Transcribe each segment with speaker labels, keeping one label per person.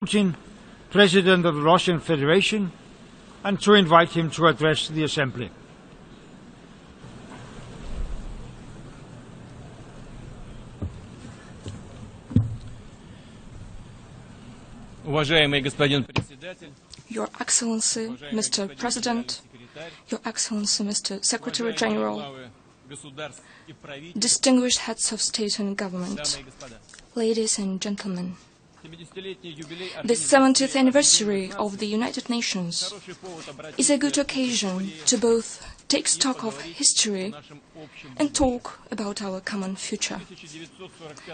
Speaker 1: Putin, President of the Russian Federation, and to invite him to address the Assembly.
Speaker 2: Your Excellency, Mr. President, Your Excellency, Mr. Secretary General, distinguished heads of state and government, ladies and gentlemen, the 70th anniversary of the United Nations is a good occasion to both take stock of history and talk about our common future.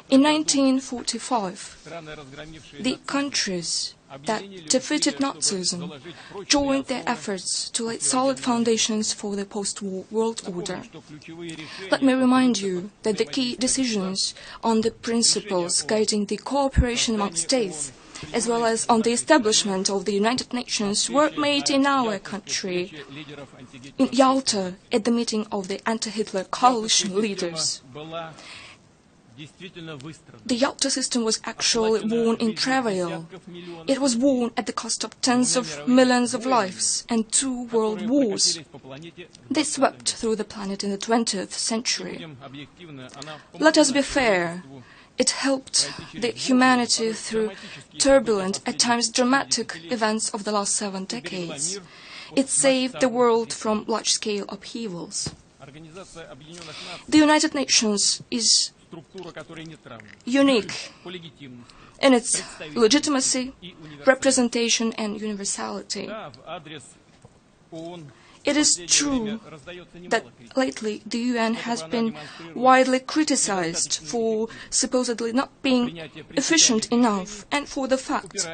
Speaker 2: In 1945, the countries that defeated Nazism joined their efforts to lay solid foundations for the post-war world order. Let me remind you that the key decisions on the principles guiding the cooperation among states, as well as on the establishment of the United Nations, were made in our country, in Yalta, at the meeting of the anti-Hitler coalition leaders. The Yalta system was actually won in travail. It was won at the cost of tens of millions of lives and 2 world wars. They swept through the planet in the 20th century. Let us be fair. It helped the humanity through turbulent, at times dramatic, events of the last 7 decades. It saved the world from large-scale upheavals. The United Nations is unique in its legitimacy, representation, and universality. It is true that lately the UN has been widely criticized for supposedly not being efficient enough and for the fact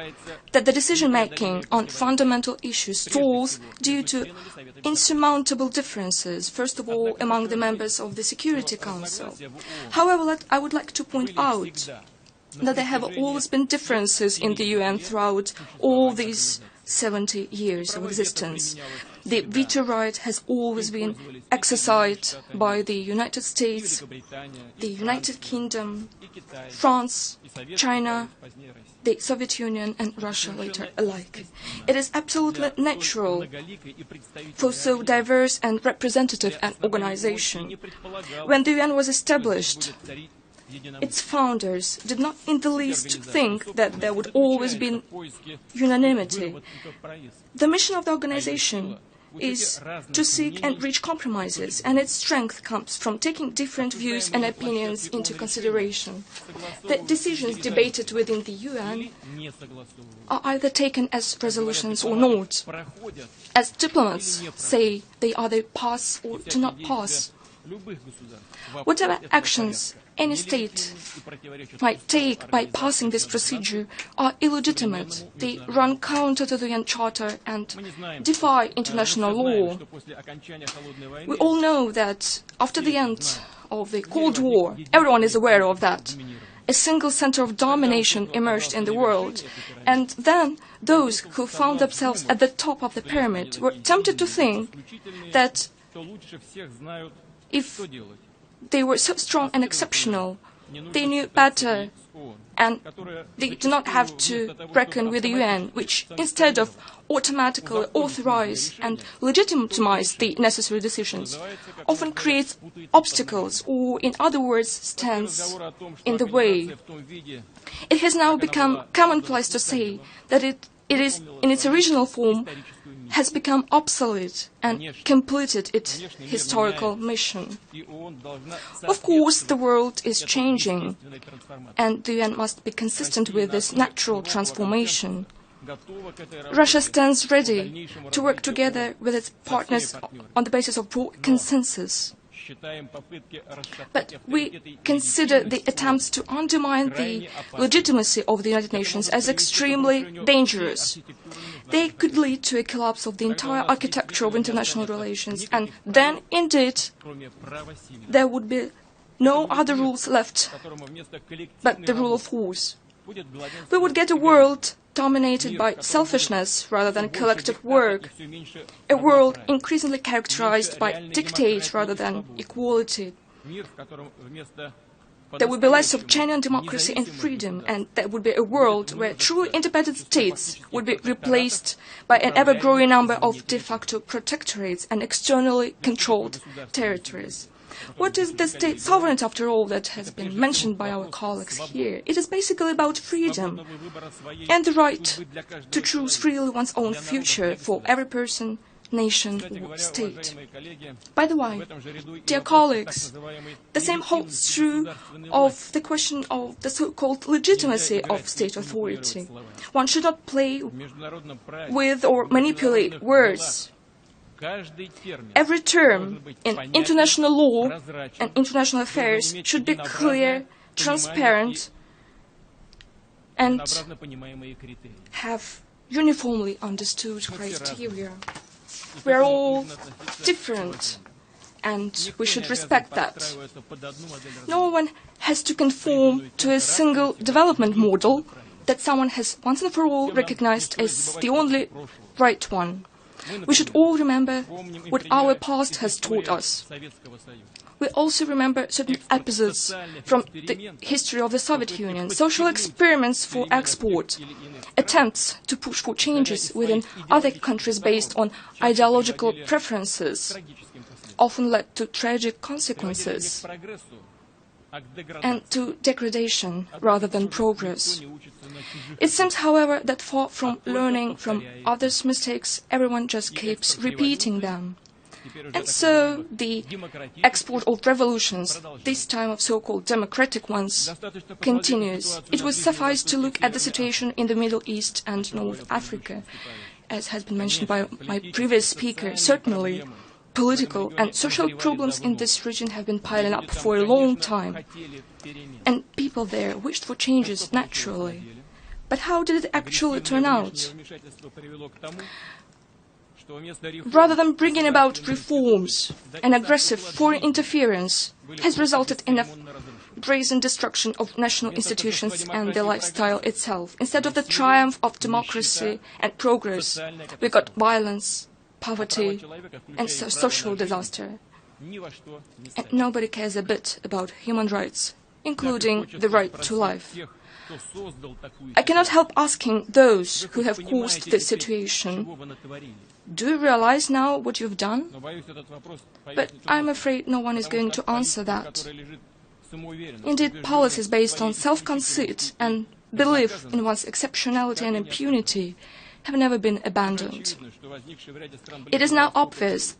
Speaker 2: that the decision-making on fundamental issues stalls due to insurmountable differences, first of all among the members of the Security Council. However, I would like to point out that there have always been differences in the UN throughout all these 70 years of existence. The veto right has always been exercised by the United States, the United Kingdom, France, China, the Soviet Union and Russia later alike. It is absolutely natural for so diverse and representative an organization. When the UN was established, its founders did not in the least think that there would always be unanimity. The mission of the organization is to seek and reach compromises, and its strength comes from taking different views and opinions into consideration. The decisions debated within the UN are either taken as resolutions or not. As diplomats say, they either pass or do not pass. Whatever actions any state might take by passing this procedure are illegitimate. They run counter to the UN Charter and defy international law. We all know that after the end of the Cold War, everyone is aware of that, a single center of domination emerged in the world, and then those who found themselves at the top of the pyramid were tempted to think that if they were so strong and exceptional, they knew better, and they do not have to reckon with the UN, which instead of automatically authorize and legitimize the necessary decisions, often creates obstacles, or in other words, stands in the way. It has now become commonplace to say that it is, in its original form, has become obsolete and completed its historical mission. Of course, the world is changing, and the UN must be consistent with this natural transformation. Russia stands ready to work together with its partners on the basis of broad consensus. But we consider the attempts to undermine the legitimacy of the United Nations as extremely dangerous. They could lead to a collapse of the entire architecture of international relations, and then, indeed, there would be no other rules left but the rule of force. We would get a world dominated by selfishness rather than collective work, a world increasingly characterized by dictate rather than equality. there would be less of genuine democracy and freedom, and there would be a world where truly independent states would be replaced by an ever-growing number of de facto protectorates and externally controlled territories. What is the state sovereignty, after all, that has been mentioned by our colleagues here? It is basically about freedom and the right to choose freely one's own future for every person, nation, or state. By the way, dear colleagues, the same holds true of the question of the so-called legitimacy of state authority. One should not play with or manipulate words. Every term in international law and international affairs should be clear, transparent, and have uniformly understood criteria. We are all different, and we should respect that. No one has to conform to a single development model that someone has once and for all recognized as the only right one. We should all remember what our past has taught us. We also remember certain episodes from the history of the Soviet Union, social experiments for export, attempts to push for changes within other countries based on ideological preferences, often led to tragic consequences and to degradation rather than progress. It seems, however, that far from learning from others' mistakes, everyone just keeps repeating them. And so the export of revolutions, this time of so-called democratic ones, continues. It would suffice to look at the situation in the Middle East and North Africa, as has been mentioned by my previous speaker. Certainly, political and social problems in this region have been piling up for a long time, and people there wished for changes naturally. But how did it actually turn out? Rather than bringing about reforms, an aggressive foreign interference has resulted in a brazen destruction of national institutions and the lifestyle itself. Instead of the triumph of democracy and progress, we got violence, poverty, and social disaster. And nobody cares a bit about human rights, including the right to life. I cannot help asking those who have caused this situation, do you realize now what you've done? But I'm afraid no one is going to answer that. Indeed, policies based on self-conceit and belief in one's exceptionality and impunity have never been abandoned. It is now obvious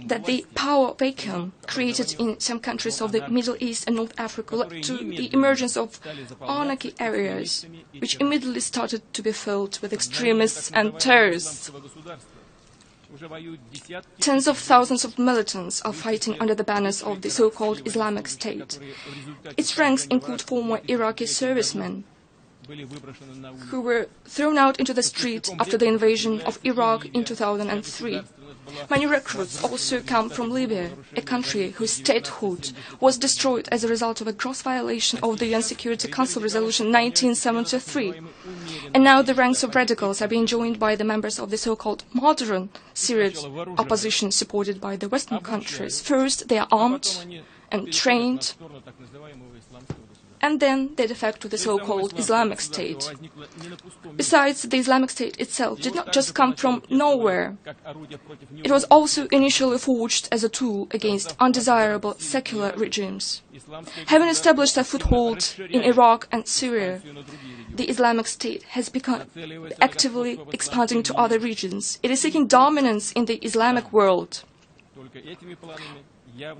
Speaker 2: that the power vacuum created in some countries of the Middle East and North Africa led to the emergence of anarchy areas, which immediately started to be filled with extremists and terrorists. Tens of thousands of militants are fighting under the banners of the so-called Islamic State. Its ranks include former Iraqi servicemen who were thrown out into the street after the invasion of Iraq in 2003. Many recruits also come from Libya, a country whose statehood was destroyed as a result of a gross violation of the UN Security Council Resolution 1973. And now the ranks of radicals are being joined by the members of the so-called modern Syrian opposition supported by the Western countries. First, they are armed and trained, and then they defect to the so-called Islamic State. Besides, the Islamic State itself did not just come from nowhere. It was also initially forged as a tool against undesirable secular regimes. Having established a foothold in Iraq and Syria, the Islamic State has become actively expanding to other regions. It is seeking dominance in the Islamic world.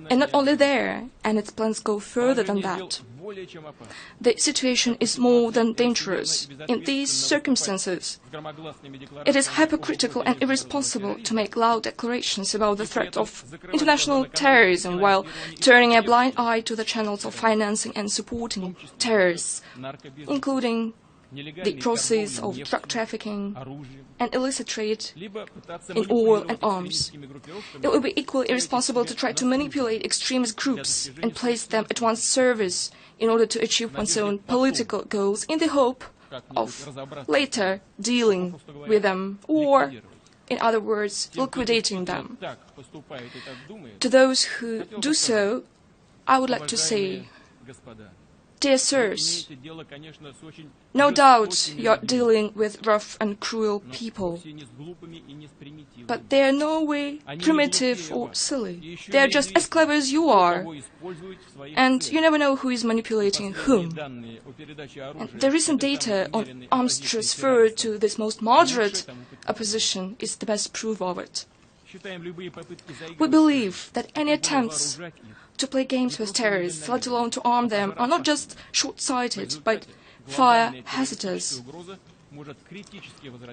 Speaker 2: And not only there, and its plans go further than that. The situation is more than dangerous. In these circumstances, it is hypocritical and irresponsible to make loud declarations about the threat of international terrorism while turning a blind eye to the channels of financing and supporting terrorists, including the process of drug trafficking and illicit trade in oil and arms. It would be equally irresponsible to try to manipulate extremist groups and place them at one's service in order to achieve one's own political goals in the hope of later dealing with them or, in other words, liquidating them. To those who do so, I would like to say, dear sirs, no doubt you're dealing with rough and cruel people, but they are no way primitive or silly. They are just as clever as you are, and you never know who is manipulating whom. And the recent data on arms transfer to this most moderate opposition is the best proof of it. We believe that any attempts to play games with terrorists, let alone to arm them, are not just short-sighted, but fire hazardous.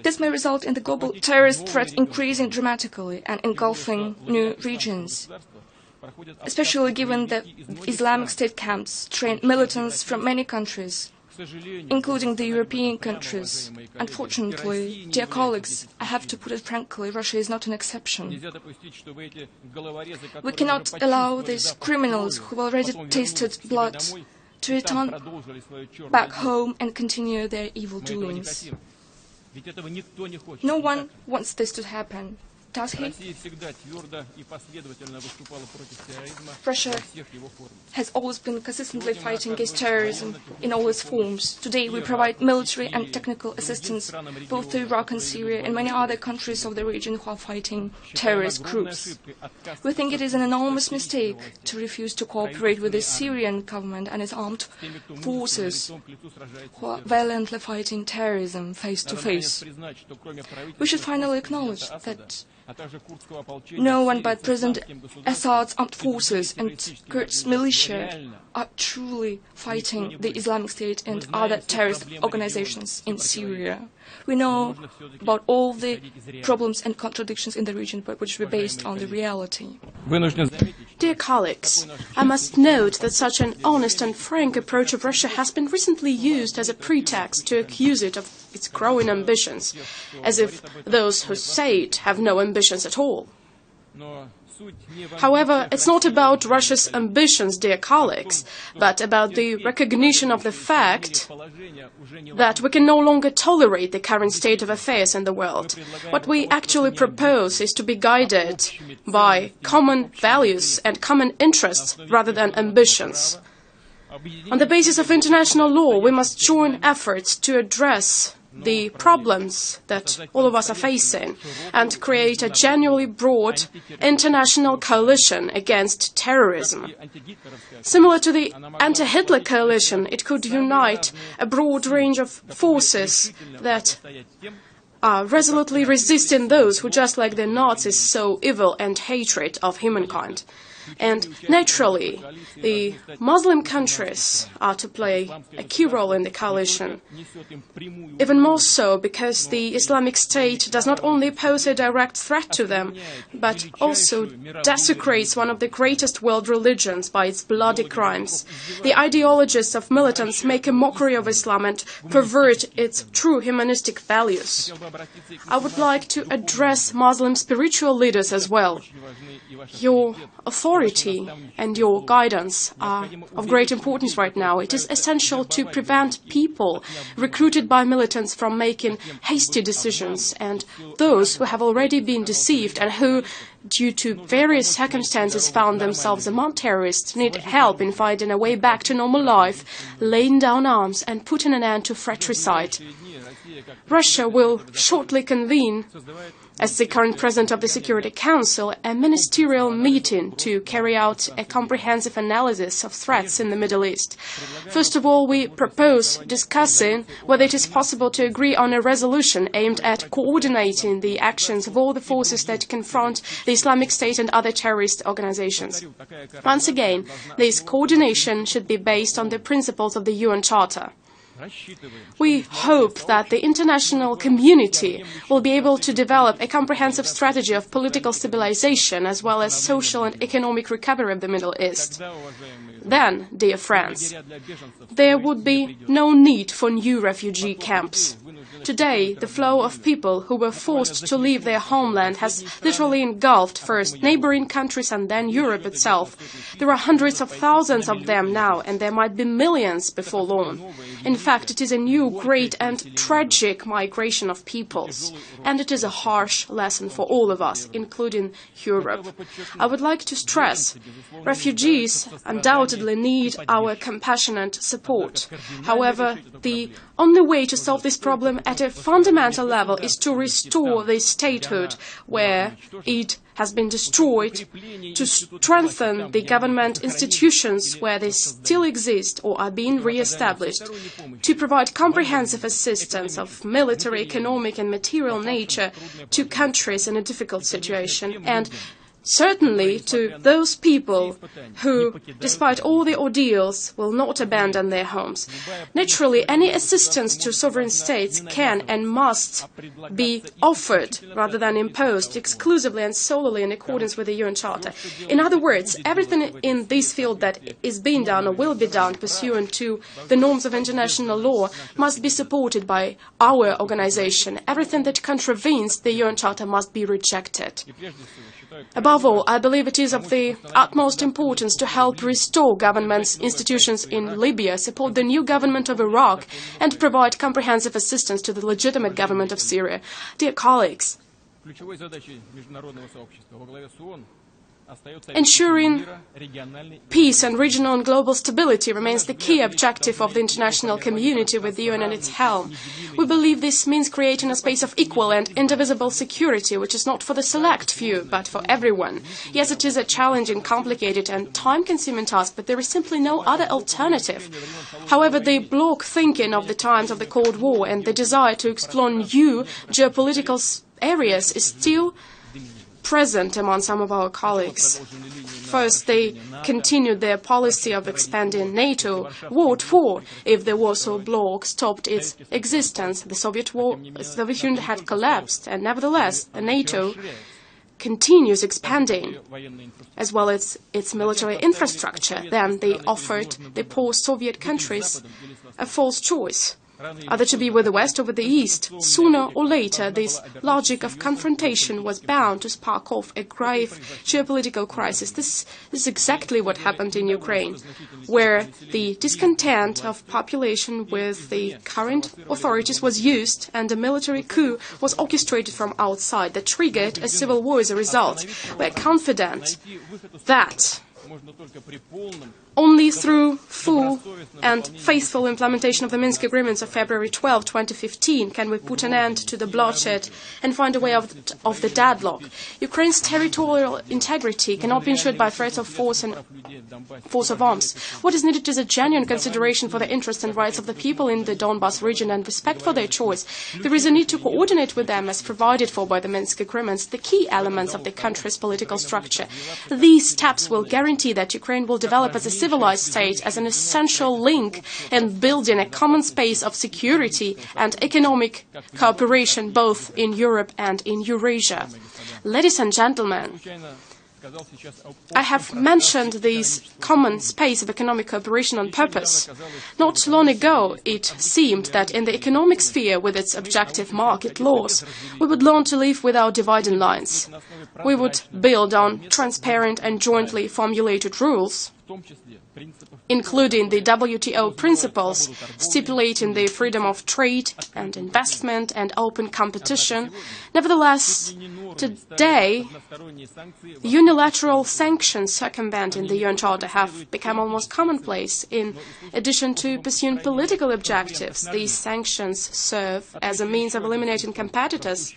Speaker 2: This may result in the global terrorist threat increasing dramatically and engulfing new regions, especially given that Islamic State camps train militants from many countries, including the European countries. Unfortunately, dear colleagues, I have to put it frankly, Russia is not an exception. We cannot allow these criminals who already tasted blood to return back home and continue their evil doings. No one wants this to happen. Does he? Russia has always been consistently fighting against terrorism in all its forms. Today we provide military and technical assistance both to Iraq and Syria and many other countries of the region who are fighting terrorist groups. We think it is an enormous mistake to refuse to cooperate with the Syrian government and its armed forces who are violently fighting terrorism face to face. We should finally acknowledge that no one but President Assad's armed forces and Kurds militia are truly fighting the Islamic State and other terrorist organizations in Syria. We know about all the problems and contradictions in the region, but which were based on the reality.
Speaker 3: Dear colleagues, I must note that such an honest and frank approach of Russia has been recently used as a pretext to accuse it of its growing ambitions, as if those who say it have no ambitions at all. However, it's not about Russia's ambitions, dear colleagues, but about the recognition of the fact that we can no longer tolerate the current state of affairs in the world. What we actually propose is to be guided by common values and common interests rather than ambitions. On the basis of international law, we must join efforts to address the problems that all of us are facing and create a genuinely broad international coalition against terrorism. Similar to the anti-Hitler coalition, it could unite a broad range of forces that are resolutely resisting those who, just like the Nazis, sow evil and hatred of humankind. And naturally, the Muslim countries are to play a key role in the coalition, even more so because the Islamic State does not only pose a direct threat to them, but also desecrates one of the greatest world religions by its bloody crimes. The ideologists of militants make a mockery of Islam and pervert its true humanistic values. I would like to address Muslim spiritual leaders as well. Your authority and your guidance are of great importance right now. It is essential to prevent people recruited by militants from making hasty decisions, and those who have already been deceived and who, due to various circumstances, found themselves among terrorists need help in finding a way back to normal life, laying down arms and putting an end to fratricide. Russia will shortly convene, as the current President of the Security Council, a ministerial meeting to carry out a comprehensive analysis of threats in the Middle East. First of all, we propose discussing whether it is possible to agree on a resolution aimed at coordinating the actions of all the forces that confront the Islamic State and other terrorist organizations. Once again, this coordination should be based on the principles of the UN Charter. We hope that the international community will be able to develop a comprehensive strategy of political stabilization as well as social and economic recovery of the Middle East. Then, dear friends, there would be no need for new refugee camps. Today, the flow of people who were forced to leave their homeland has literally engulfed first neighboring countries and then Europe itself. There are hundreds of thousands of them now, and there might be millions before long. In fact, it is a new, great and tragic migration of peoples, and it is a harsh lesson for all of us, including Europe. I would like to stress, refugees undoubtedly need our compassionate support. However, the only way to solve this problem at a fundamental level is to restore the statehood where it has been destroyed, to strengthen the government institutions where they still exist or are being re-established, to provide comprehensive assistance of military, economic and material nature to countries in a difficult situation, and certainly to those people who, despite all the ordeals, will not abandon their homes. Naturally, any assistance to sovereign states can and must be offered rather than imposed exclusively and solely in accordance with the UN Charter. In other words, everything in this field that is being done or will be done pursuant to the norms of international law must be supported by our organization. Everything that contravenes the UN Charter must be rejected. Above all, I believe it is of the utmost importance to help restore government's institutions in Libya, support the new government of Iraq, and provide comprehensive assistance to the legitimate government of Syria. Dear colleagues, ensuring peace and regional and global stability remains the key objective of the international community with the UN at its helm. We believe this means creating a space of equal and indivisible security, which is not for the select few, but for everyone. Yes, it is a challenging, complicated and time-consuming task, but there is simply no other alternative. However, the bloc thinking of the times of the Cold War and the desire to explore new geopolitical areas is still present among some of our colleagues. First, they continued their policy of expanding NATO. What for? If the Warsaw Bloc stopped its existence, the Soviet Union had collapsed, and nevertheless, NATO continues expanding, as well as its military infrastructure. Then they offered the post-Soviet countries a false choice, either to be with the West or with the East. Sooner or later, this logic of confrontation was bound to spark off a grave geopolitical crisis. This is exactly what happened in Ukraine, where the discontent of population with the current authorities was used and a military coup was orchestrated from outside that triggered a civil war as a result. We are confident that only through full and faithful implementation of the Minsk agreements of February 12, 2015, can we put an end to the bloodshed and find a way out of the deadlock. Ukraine's territorial integrity cannot be ensured by threats of force of arms. What is needed is a genuine consideration for the interests and rights of the people in the Donbas region and respect for their choice. There is a need to coordinate with them, as provided for by the Minsk agreements, the key elements of the country's political structure. These steps will guarantee that Ukraine will develop as a civilized state, as an essential link in building a common space of security and economic cooperation both in Europe and in Eurasia. Ladies and gentlemen, I have mentioned this common space of economic cooperation on purpose. Not long ago, it seemed that in the economic sphere, with its objective market laws, we would learn to live without dividing lines. We would build on transparent and jointly formulated rules, including the WTO principles stipulating the freedom of trade and investment and open competition. Nevertheless, today, unilateral sanctions circumventing the UN Charter have become almost commonplace. In addition to pursuing political objectives, these sanctions serve as a means of eliminating competitors.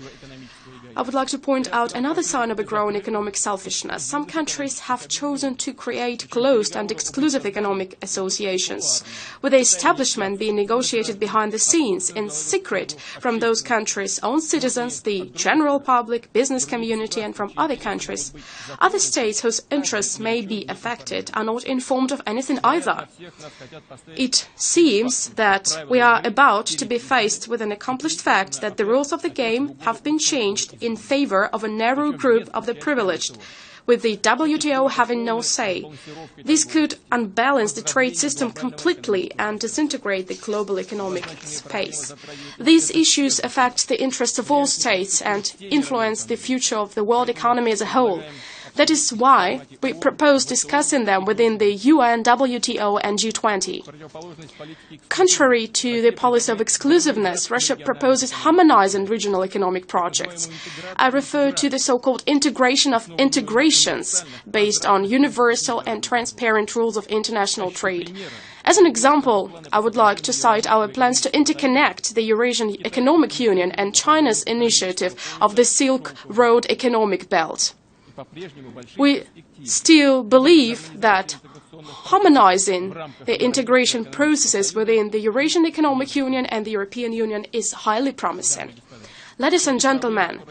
Speaker 3: I would like to point out another sign of a growing economic selfishness. Some countries have chosen to create closed and exclusive economic associations, with the establishment being negotiated behind the scenes, in secret, from those countries' own citizens, the general public, business community, and from other countries. Other states whose interests may be affected are not informed of anything either. It seems that we are about to be faced with an accomplished fact that the rules of the game have been changed in favor of a narrow group of the privileged, with the WTO having no say. This could unbalance the trade system completely and disintegrate the global economic space. These issues affect the interests of all states and influence the future of the world economy as a whole. That is why we propose discussing them within the UN, WTO and G20. Contrary to the policy of exclusiveness, Russia proposes harmonizing regional economic projects. I refer to the so-called integration of integrations based on universal and transparent rules of international trade. As an example, I would like to cite our plans to interconnect the Eurasian Economic Union and China's initiative of the Silk Road Economic Belt. We still believe that harmonizing the integration processes within the Eurasian Economic Union and the European Union is highly promising. Ladies and gentlemen,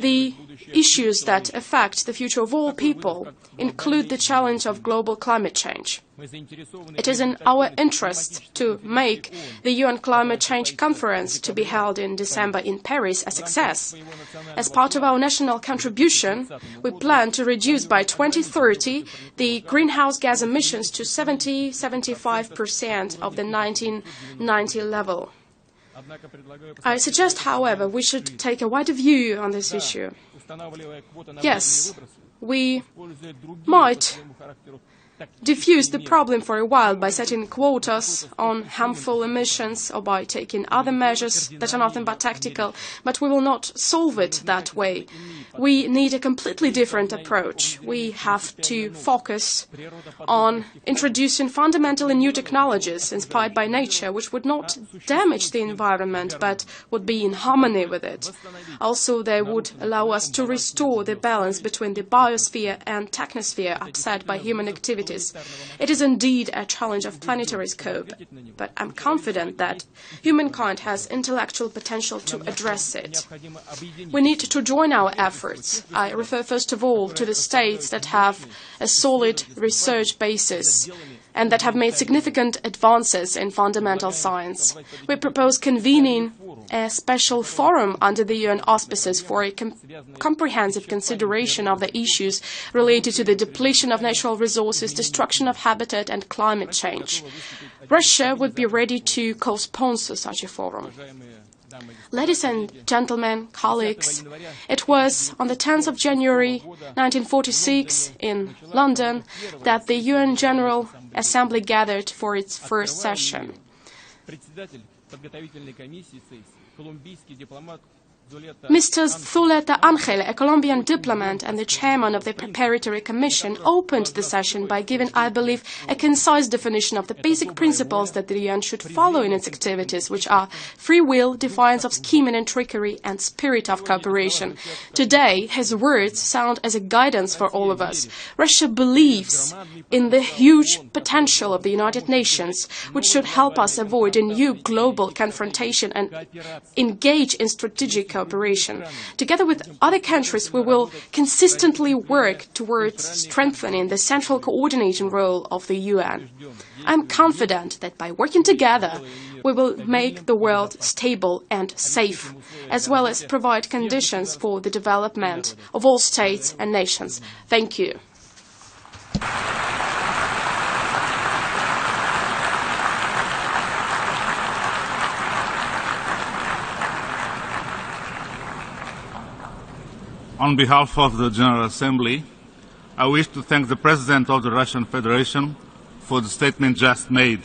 Speaker 3: the issues that affect the future of all people include the challenge of global climate change. It is in our interest to make the UN Climate Change Conference to be held in December in Paris a success. As part of our national contribution, we plan to reduce by 2030 the greenhouse gas emissions to 70–75% of the 1990 level. I suggest, however, we should take a wider view on this issue. Yes, we might diffuse the problem for a while by setting quotas on harmful emissions or by taking other measures that are nothing but tactical, but we will not solve it that way. We need a completely different approach. We have to focus on introducing fundamentally new technologies inspired by nature, which would not damage the environment, but would be in harmony with it. Also, they would allow us to restore the balance between the biosphere and technosphere upset by human activities. It is indeed a challenge of planetary scope, but I'm confident that humankind has intellectual potential to address it. We need to join our efforts. I refer first of all to the states that have a solid research basis and that have made significant advances in fundamental science. We propose convening a special forum under the UN auspices for a comprehensive consideration of the issues related to the depletion of natural resources, destruction of habitat and climate change. Russia would be ready to co-sponsor such a forum. Ladies and gentlemen, colleagues, it was on the 10th of January 1946 in London that the UN General Assembly gathered for its first session. Mr. Zuleta Angel, a Colombian diplomat and the chairman of the Preparatory Commission, opened the session by giving, I believe, a concise definition of the basic principles that the UN should follow in its activities, which are free will, defiance of scheming and trickery, and spirit of cooperation. Today, his words sound as a guidance for all of us. Russia believes in the huge potential of the United Nations, which should help us avoid a new global confrontation and engage in strategic cooperation. Together with other countries, we will consistently work towards strengthening the central coordinating role of the UN. I'm confident that by working together, we will make the world stable and safe, as well as provide conditions for the development of all states and nations. Thank you.
Speaker 4: On behalf of the General Assembly, I wish to thank the President of the Russian Federation for the statement just made.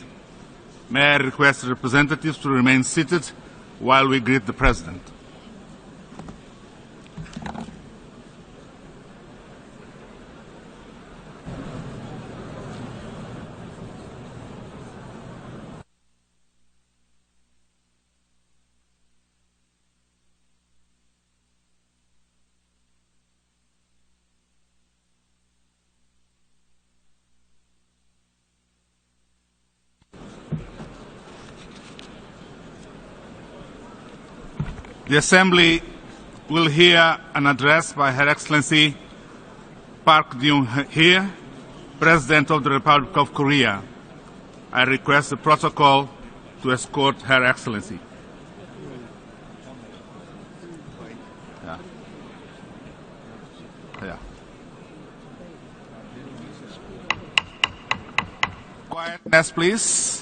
Speaker 4: May I request representatives to remain seated while we greet the President. The Assembly will hear an address by Her Excellency Park Geun-hye, President of the Republic of Korea. I request the protocol to escort Her Excellency. Yeah. Yeah. Quietness, please.